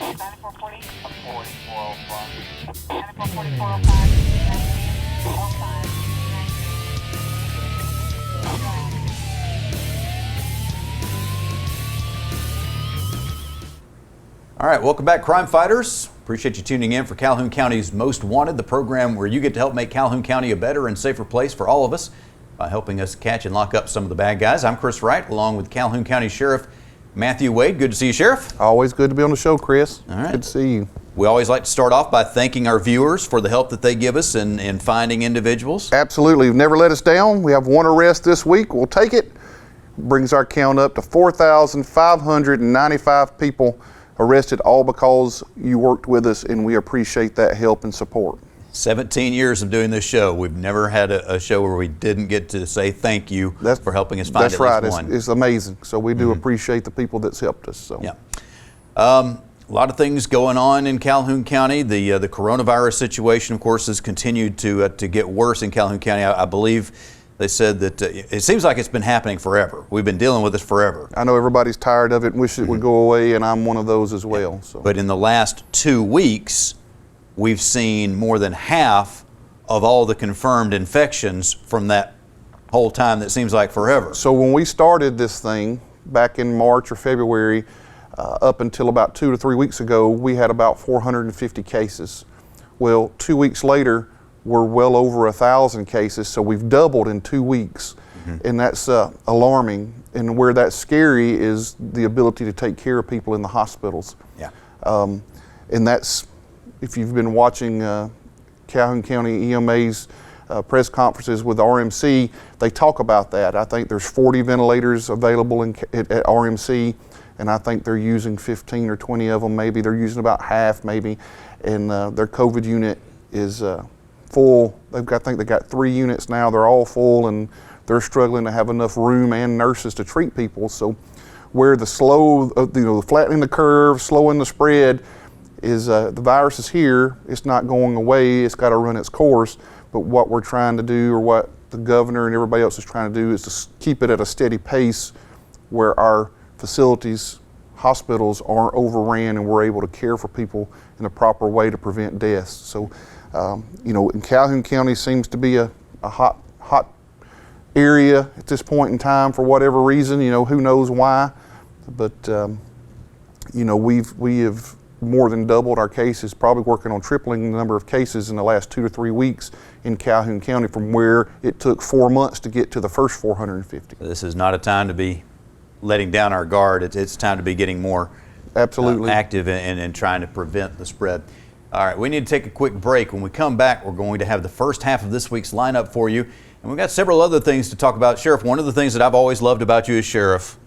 9440. 4405. 944405. 19. All right, welcome back, crime fighters. Appreciate you tuning in for Calhoun County's Most Wanted, the program where you get to help make Calhoun County a better and safer place for all of us by helping us catch and lock up some of the bad guys. I'm Chris Wright, along with Calhoun County Sheriff Matthew Wade. Good to see you, Sheriff. Always good to be on the show, Chris. All right. Good to see you. We always like to start off by thanking our viewers for the help that they give us in finding individuals. Absolutely. You've never let us down. We have one arrest this week. We'll take it. Brings our count up to 4,595 people arrested, all because you worked with us, and we appreciate that help and support. 17 years of doing this show. We've never had a show where we didn't get to say thank you for helping us find at least one. It's amazing. So we do appreciate the people that's helped us. So. Yeah. A lot of things going on in Calhoun County. The coronavirus situation, of course, has continued to get worse in Calhoun County. I believe they said that it seems like it's been happening forever. We've been dealing with this forever. I know everybody's tired of it and wish it would go away, and I'm one of those as well. So. But in the last 2 weeks, we've seen more than half of all the confirmed infections from that whole time that seems like forever. So when we started this thing back in March or February, up until about 2 to 3 weeks ago, we had about 450 cases. Well, 2 weeks later, we're well over 1,000 cases, so we've doubled in 2 weeks. And that's alarming. And where that's scary is the ability to take care of people in the hospitals. Yeah. And that's, if you've been watching Calhoun County EMA's press conferences with RMC, they talk about that. I think there's 40 ventilators available at RMC, and I think they're using 15 or 20 of them, maybe. They're using about half, maybe. And their COVID unit is full. I think they got 3 units now. They're all full, and they're struggling to have enough room and nurses to treat people. So where the flattening the curve, slowing the spread, is the virus is here. It's not going away. It's got to run its course. But what we're trying to do, or what the governor and everybody else is trying to do, is to keep it at a steady pace where our facilities, hospitals aren't overran, and we're able to care for people in a proper way to prevent deaths. So, and Calhoun County seems to be a hot area at this point in time for whatever reason. Who knows why? But we have more than doubled our cases, probably working on tripling the number of cases in the last 2 to 3 weeks in Calhoun County, from where it took 4 months to get to the first 450. This is not a time to be letting down our guard. It's time to be getting more absolutely active and trying to prevent the spread. All right, we need to take a quick break. When we come back, we're going to have the first half of this week's lineup for you. And we've got several other things to talk about. Sheriff, one of the things that I've always loved about you as sheriff,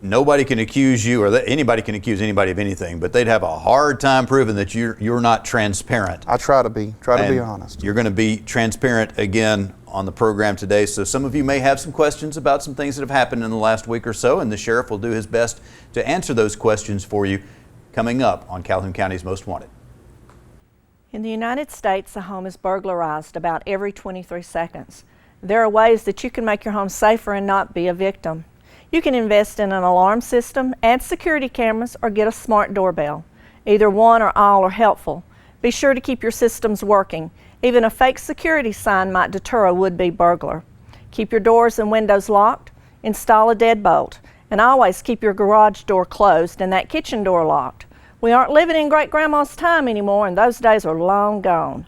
nobody can accuse you, or anybody can accuse anybody of anything, but they'd have a hard time proving that you're not transparent. I try to be honest. You're going to be transparent again on the program today. So some of you may have some questions about some things that have happened in the last week or so, and the sheriff will do his best to answer those questions for you coming up on Calhoun County's Most Wanted. In the United States, a home is burglarized about every 23 seconds. There are ways that you can make your home safer and not be a victim. You can invest in an alarm system, add security cameras, or get a smart doorbell. Either one or all are helpful. Be sure to keep your systems working. Even a fake security sign might deter a would-be burglar. Keep your doors and windows locked. Install a deadbolt. And always keep your garage door closed and that kitchen door locked. We aren't living in great-grandma's time anymore, and those days are long gone.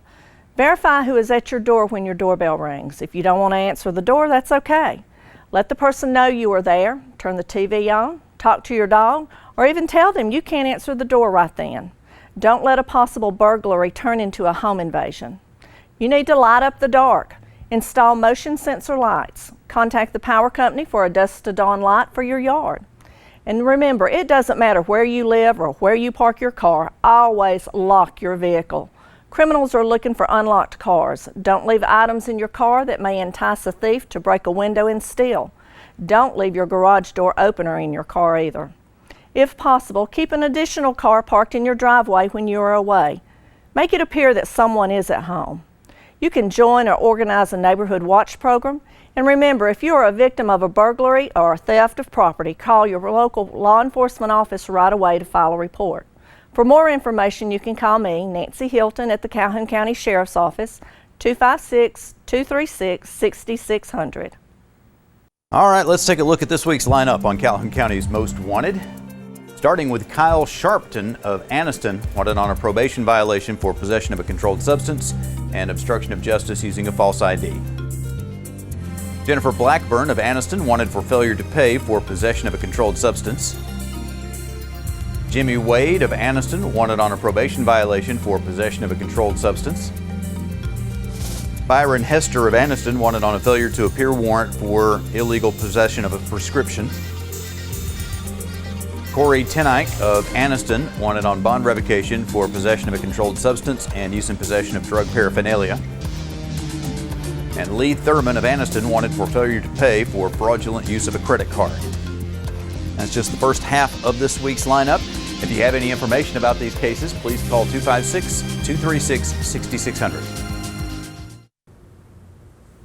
Verify who is at your door when your doorbell rings. If you don't want to answer the door, that's okay. Let the person know you are there. Turn the TV on, talk to your dog, or even tell them you can't answer the door right then. Don't let a possible burglary turn into a home invasion. You need to light up the dark. Install motion sensor lights. Contact the power company for a dusk to dawn light for your yard. And remember, it doesn't matter where you live or where you park your car, always lock your vehicle. Criminals are looking for unlocked cars. Don't leave items in your car that may entice a thief to break a window and steal. Don't leave your garage door opener in your car either. If possible, keep an additional car parked in your driveway when you are away. Make it appear that someone is at home. You can join or organize a neighborhood watch program. And remember, if you are a victim of a burglary or a theft of property, call your local law enforcement office right away to file a report. For more information, you can call me, Nancy Hilton, at the Calhoun County Sheriff's Office, 256-236-6600. All right, let's take a look at this week's lineup on Calhoun County's Most Wanted. Starting with Kyle Sharpton of Anniston, wanted on a probation violation for possession of a controlled substance and obstruction of justice using a false ID. Jennifer Blackburn of Anniston, wanted for failure to pay for possession of a controlled substance. Jimmy Wade of Anniston, wanted on a probation violation for possession of a controlled substance. Byron Hester of Anniston, wanted on a failure to appear warrant for illegal possession of a prescription. Corey Tenike of Anniston, wanted on bond revocation for possession of a controlled substance and use and possession of drug paraphernalia. And Lee Thurman of Anniston, wanted for failure to pay for fraudulent use of a credit card. That's just the first half of this week's lineup. If you have any information about these cases, please call 256-236-6600.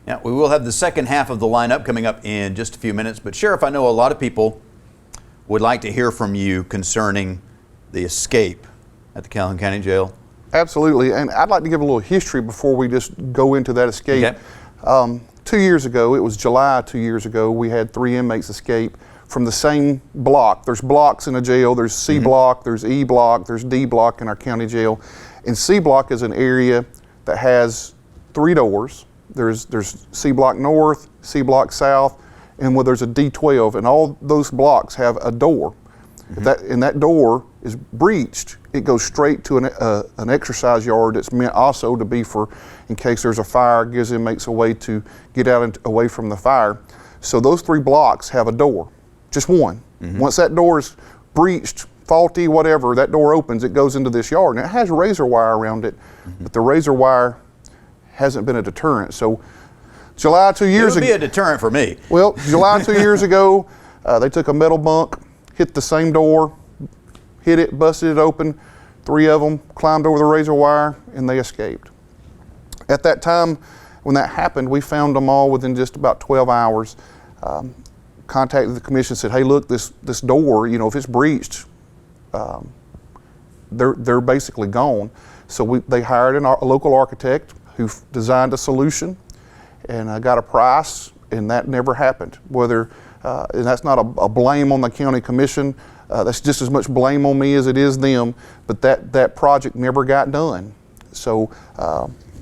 Now, we will have the second half of the lineup coming up in just a few minutes, but Sheriff, I know a lot of people would like to hear from you concerning the escape at the Calhoun County Jail. Absolutely, and I'd like to give a little history before we just go into that escape. Okay. 2 years ago, it was July 2 years ago, we had 3 inmates escape from the same block. There's blocks in a jail. There's C block, there's E block, there's D block in our county jail. And C block is an area that has 3 doors. There's C block north, C block south, and there's a D12, and all those blocks have a door. If that door is breached, it goes straight to an exercise yard that's meant also to be for, in case there's a fire, gives inmates a way to get out away from the fire. So those 3 blocks have a door, just one. Once that door is breached, faulty, whatever, that door opens, it goes into this yard, and it has razor wire around it, but the razor wire hasn't been a deterrent. So July 2 years ago. It would be a deterrent for me. Well, July 2 years ago, they took a metal bunk, hit the same door, hit it, busted it open. 3 of them climbed over the razor wire, and they escaped. At that time, when that happened, we found them all within just about 12 hours. Contacted the commission, said, hey, look, this door, if it's breached, they're basically gone. So they hired a local architect who designed a solution, and got a price, and that never happened. And that's not a blame on the county commission. That's just as much blame on me as it is them, but that project never got done. So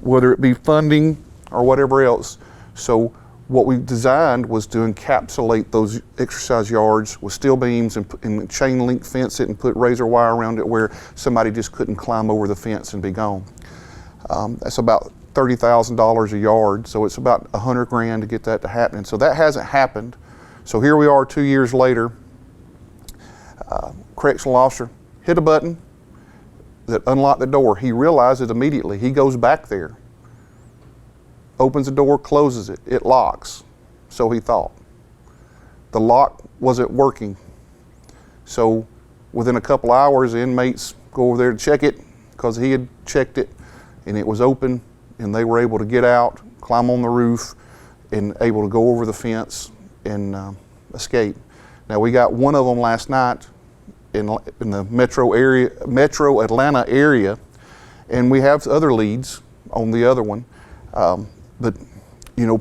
whether it be funding or whatever else. So what we designed was to encapsulate those exercise yards with steel beams and chain link fence it and put razor wire around it where somebody just couldn't climb over the fence and be gone. That's about $30,000 a yard, so it's about $100,000 to get that to happen. So that hasn't happened. So here we are 2 years later. Correctional officer hit a button that unlocked the door. He realized it immediately. He goes back there, opens the door, closes it. It locks, so he thought. The lock wasn't working. So within a couple hours, the inmates go over there to check it because he had checked it, and it was open, and they were able to get out, climb on the roof, and able to go over the fence and escape. Now, we got one of them last night in the metro Atlanta area, and we have other leads on the other one. But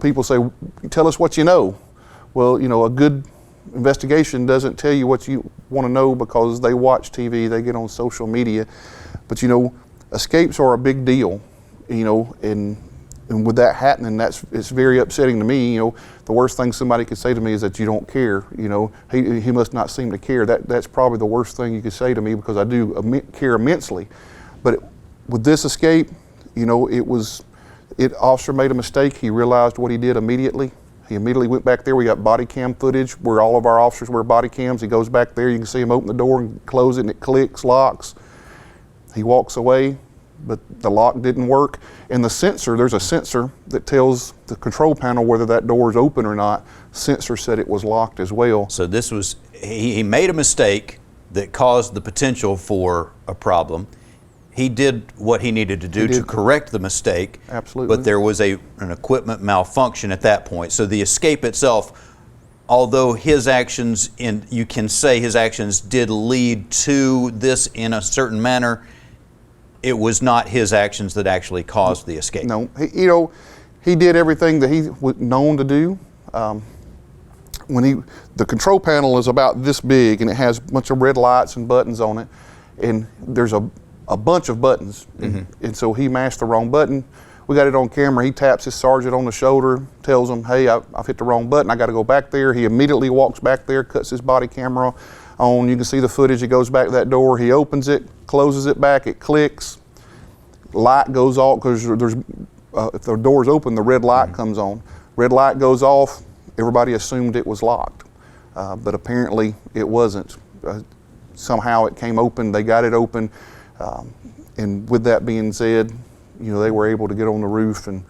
people say, tell us what you know. Well, a good investigation doesn't tell you what you want to know because they watch TV, they get on social media. But escapes are a big deal, and with that happening, it's very upsetting to me. The worst thing somebody could say to me is that you don't care. He must not seem to care. That's probably the worst thing you could say to me because I do care immensely. But with this escape, officer made a mistake. He realized what he did immediately. He immediately went back there. We got body cam footage where all of our officers wear body cams. He goes back there. You can see him open the door and close it, and it clicks, locks. He walks away, but the lock didn't work. And there's a sensor that tells the control panel whether that door is open or not. Sensor said it was locked as well. So he made a mistake that caused the potential for a problem. He did what he needed to do to correct the mistake. Absolutely. But there was an equipment malfunction at that point. So the escape itself although his actions, you can say his actions did lead to this in a certain manner, it was not his actions that actually caused the escape. No, he did everything that he was known to do. The control panel is about this big, and it has a bunch of red lights and buttons on it, and there's a bunch of buttons, and so he mashed the wrong button. We got it on camera. He taps his sergeant on the shoulder, tells him, hey, I've hit the wrong button. I got to go back there. He immediately walks back there, cuts his body camera on. You can see the footage. He goes back to that door. He opens it, closes it back. It clicks. Light goes off because if the door's open, the red light comes on. Red light goes off. Everybody assumed it was locked, but apparently it wasn't. Somehow it came open. They got it open, and with that being said, they were able to get on the roof and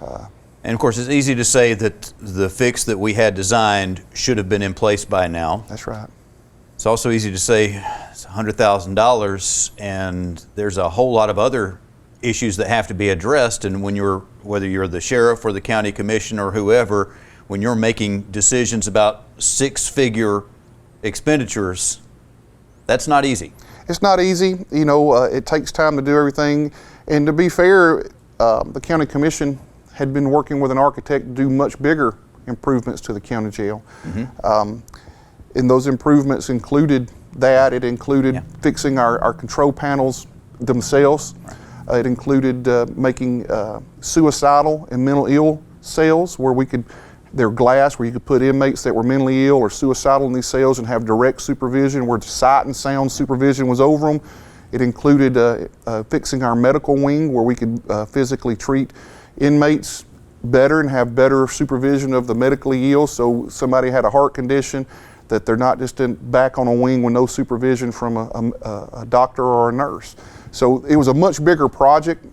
of course, it's easy to say that the fix that we had designed should have been in place by now. That's right. It's also easy to say it's $100,000, and there's a whole lot of other issues that have to be addressed. And whether you're the sheriff or the county commissioner or whoever, when you're making decisions about six-figure expenditures, that's not easy. It's not easy. It takes time to do everything. And to be fair, the county commission had been working with an architect to do much bigger improvements to the county jail. And those improvements included that. It included fixing our control panels themselves. It included making suicidal and mental ill cells where they're glass, where you could put inmates that were mentally ill or suicidal in these cells and have direct supervision where sight and sound supervision was over them. It included fixing our medical wing where we could physically treat inmates better and have better supervision of the medically ill. So somebody had a heart condition, that they're not just back on a wing with no supervision from a doctor or a nurse. So it was a much bigger project.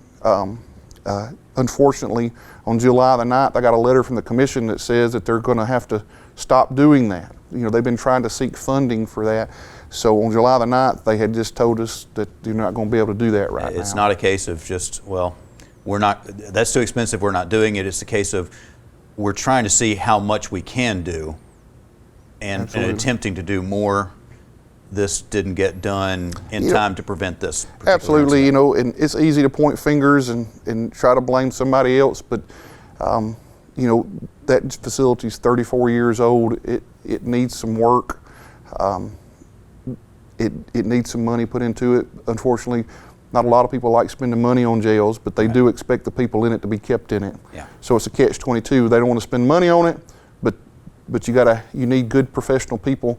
Unfortunately, on July the 9th, I got a letter from the commission that says that they're going to have to stop doing that. They've been trying to seek funding for that. So on July the 9th, they had just told us that you're not going to be able to do that right now. It's not a case of just, that's too expensive, we're not doing it. It's a case of we're trying to see how much we can do and attempting to do more. This didn't get done in time to prevent this. Absolutely, and it's easy to point fingers and try to blame somebody else, but that facility's 34 years old. It needs some work. It needs some money put into it. Unfortunately, not a lot of people like spending money on jails, but they do expect the people in it to be kept in it. Yeah. So it's a catch-22. They don't want to spend money on it, but you need good professional people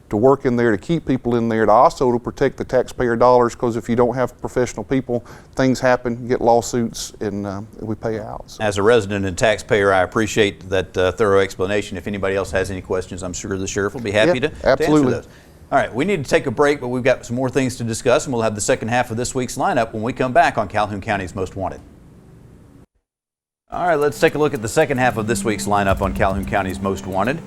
to work in there, to keep people in there, to also to protect the taxpayer dollars, because if you don't have professional people, things happen, you get lawsuits, and we pay out. So. As a resident and taxpayer, I appreciate that thorough explanation. If anybody else has any questions, I'm sure the sheriff will be happy to answer those. All right, we need to take a break, but we've got some more things to discuss, and we'll have the second half of this week's lineup when we come back on Calhoun County's Most Wanted. All right, let's take a look at the second half of this week's lineup on Calhoun County's Most Wanted.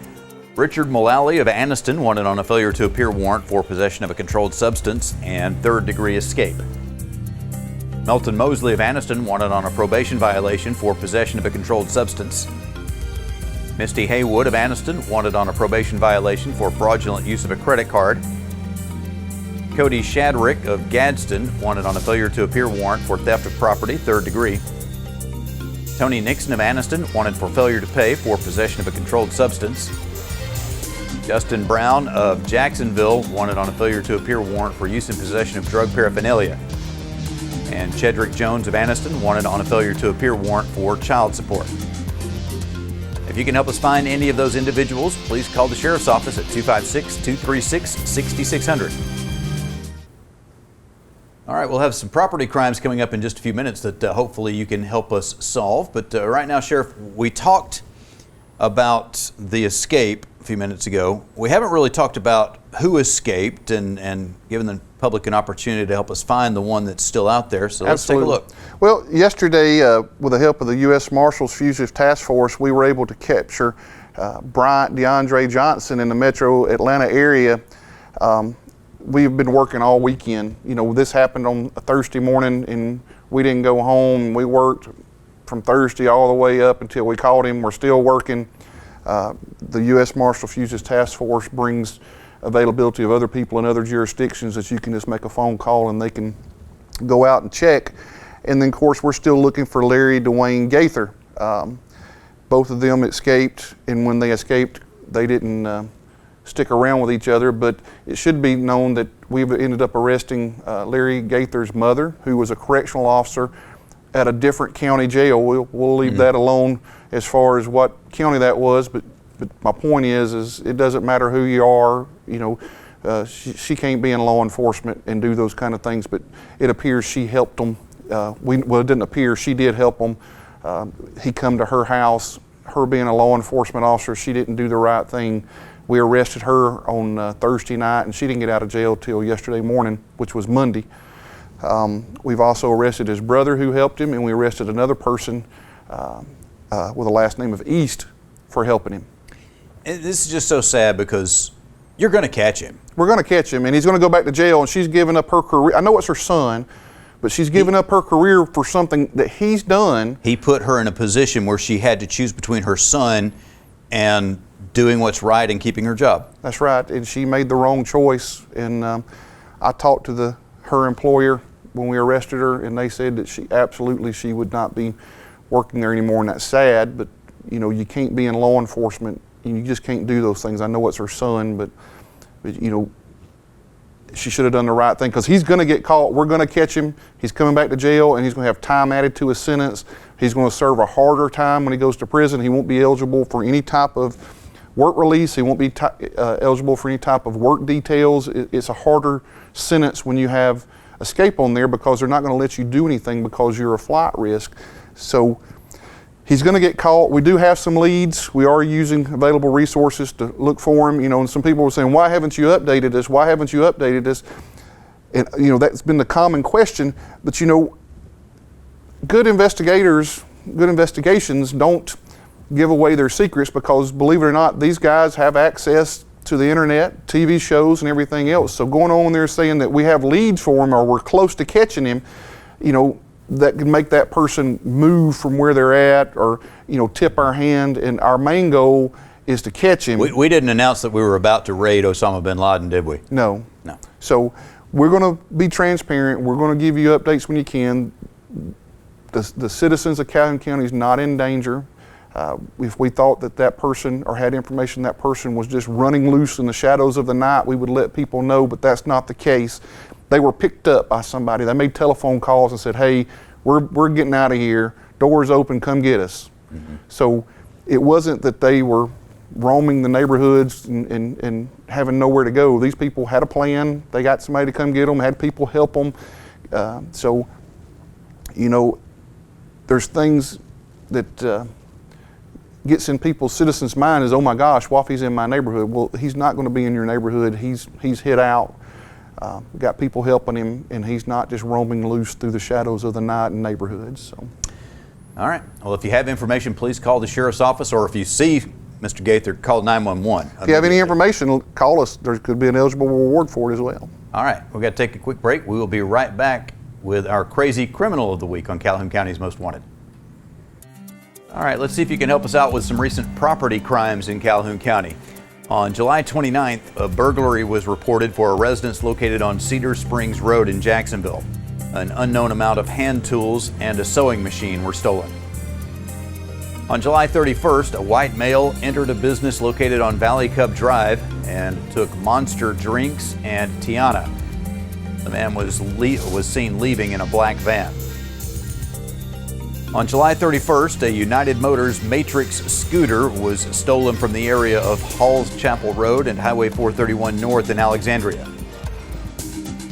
Richard Mullally of Anniston wanted on a failure to appear warrant for possession of a controlled substance and third-degree escape. Melton Mosley of Anniston wanted on a probation violation for possession of a controlled substance. Misty Haywood of Anniston wanted on a probation violation for fraudulent use of a credit card. Cody Shadrick of Gadsden wanted on a failure to appear warrant for theft of property, third degree. Tony Nixon of Anniston wanted for failure to pay for possession of a controlled substance. Justin Brown of Jacksonville wanted on a failure to appear warrant for use and possession of drug paraphernalia. And Chedrick Jones of Anniston wanted on a failure to appear warrant for child support. If you can help us find any of those individuals, please call the Sheriff's Office at 256-236-6600. All right, we'll have some property crimes coming up in just a few minutes that hopefully you can help us solve. But right now, Sheriff, we talked about the escape a few minutes ago. We haven't really talked about who escaped and given the public an opportunity to help us find the one that's still out there. So let's take a look. Well, yesterday, with the help of the U.S. Marshals Fugitive Task Force, we were able to capture Bryant DeAndre Johnson in the metro Atlanta area. We've been working all weekend. This happened on a Thursday morning, and we didn't go home. We worked from Thursday all the way up until we caught him. We're still working. The U.S. Marshal Fuses Task Force brings availability of other people in other jurisdictions that you can just make a phone call and they can go out and check. And then, of course, we're still looking for Larry Dwayne Gaither. Both of them escaped, and when they escaped, they didn't stick around with each other, but it should be known that we've ended up arresting Larry Gaither's mother, who was a correctional officer at a different county jail. We'll leave that alone as far as what county that was, but my point is it doesn't matter who you are, you know, she can't be in law enforcement and do those kind of things, but it appears she helped them. Well, it didn't appear, she did help them. He come to her house, her being a law enforcement officer, she didn't do the right thing. We arrested her on Thursday night, and she didn't get out of jail till yesterday morning, which was Monday. We've also arrested his brother who helped him, and we arrested another person with a last name of East for helping him. And this is just so sad because you're going to catch him. We're going to catch him, and he's going to go back to jail, and she's giving up her career. I know it's her son, but she's given up her career for something that he's done. He put her in a position where she had to choose between her son and doing what's right and keeping her job. That's right, and she made the wrong choice. And I talked to her employer when we arrested her, and they said that she would not be working there anymore, and that's sad. But you know, you can't be in law enforcement. You just can't do those things. I know it's her son, but you know, she should have done the right thing, because he's going to get caught. We're going to catch him. He's coming back to jail, and he's going to have time added to his sentence. He's going to serve a harder time when he goes to prison. He won't be eligible for any type of work release. He won't be eligible for any type of work details. It's a harder sentence when you have escape on there, because they're not going to let you do anything because you're a flight risk. So he's going to get caught. We do have some leads. We are using available resources to look for him. You know, and some people were saying, "Why haven't you updated us? Why haven't you updated us?" And you know, that's been the common question. But you know, good investigations don't give away their secrets, because believe it or not, these guys have access to the internet, TV shows, and everything else. So going on there saying that we have leads for him or we're close to catching him, you know, that can make that person move from where they're at, or you know, tip our hand. And our main goal is to catch him. We didn't announce that we were about to raid Osama bin Laden, did we? No. No. So we're going to be transparent. We're going to give you updates when you can. The citizens of Calhoun County is not in danger. If we thought that person, or had information that person was just running loose in the shadows of the night, we would let people know, but that's not the case. They were picked up by somebody. They made telephone calls and said, "Hey, we're getting out of here. Doors open, come get us." Mm-hmm. So it wasn't that they were roaming the neighborhoods and having nowhere to go. These people had a plan. They got somebody to come get them, had people help them. So, you know, there's things that gets in people's citizens' mind is, "Oh my gosh, Waffy's in my neighborhood." Well, he's not going to be in your neighborhood. He's hid out. We got people helping him, and he's not just roaming loose through the shadows of the night in neighborhoods. So. All right. Well, if you have information, please call the sheriff's office, or if you see Mr. Gaither, call 911. If you have any information, call us. There could be an eligible reward for it as well. All right. We've got to take a quick break. We will be right back with our crazy criminal of the week on Calhoun County's Most Wanted. All right, let's see if you can help us out with some recent property crimes in Calhoun County. On July 29th, a burglary was reported for a residence located on Cedar Springs Road in Jacksonville. An unknown amount of hand tools and a sewing machine were stolen. On July 31st, a white male entered a business located on Valley Cub Drive and took Monster drinks and Tiana. The man was seen leaving in a black van. On July 31st, a United Motors Matrix scooter was stolen from the area of Halls Chapel Road and Highway 431 North in Alexandria.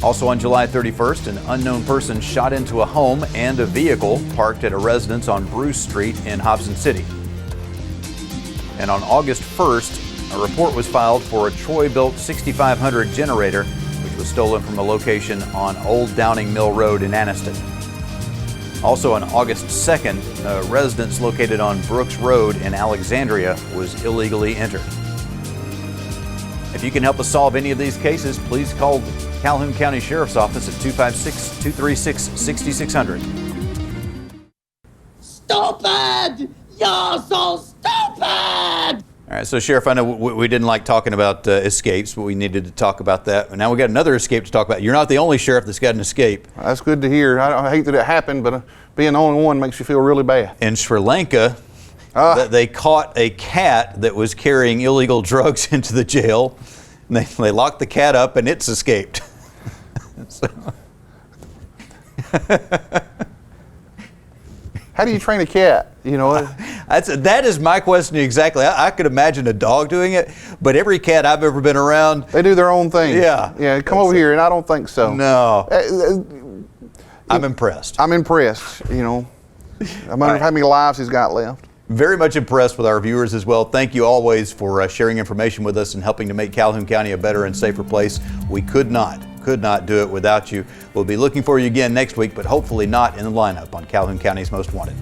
Also on July 31st, an unknown person shot into a home and a vehicle parked at a residence on Bruce Street in Hobson City. And on August 1st, a report was filed for a Troy-built 6500 generator, which was stolen from a location on Old Downing Mill Road in Anniston. Also on August 2nd, a residence located on Brooks Road in Alexandria was illegally entered. If you can help us solve any of these cases, please call Calhoun County Sheriff's Office at 256-236-6600. Stupid! You're so stupid! All right, so Sheriff, I know we didn't like talking about escapes, but we needed to talk about that. And now we got another escape to talk about. You're not the only sheriff that's got an escape. That's good to hear. I hate that it happened, but being the only one makes you feel really bad. In Sri Lanka, they caught a cat that was carrying illegal drugs into the jail. And they locked the cat up, and it's escaped. How do you train a cat? You know, that is my question exactly. I could imagine a dog doing it, but every cat I've ever been around, they do their own thing. Yeah. Yeah, come over here, and I don't think so. No. I'm impressed. I'm impressed, you know. I wonder how many lives he's got left. Very much impressed with our viewers as well. Thank you always for sharing information with us and helping to make Calhoun County a better and safer place. We could not do it without you. We'll be looking for you again next week, but hopefully not in the lineup on Calhoun County's Most Wanted.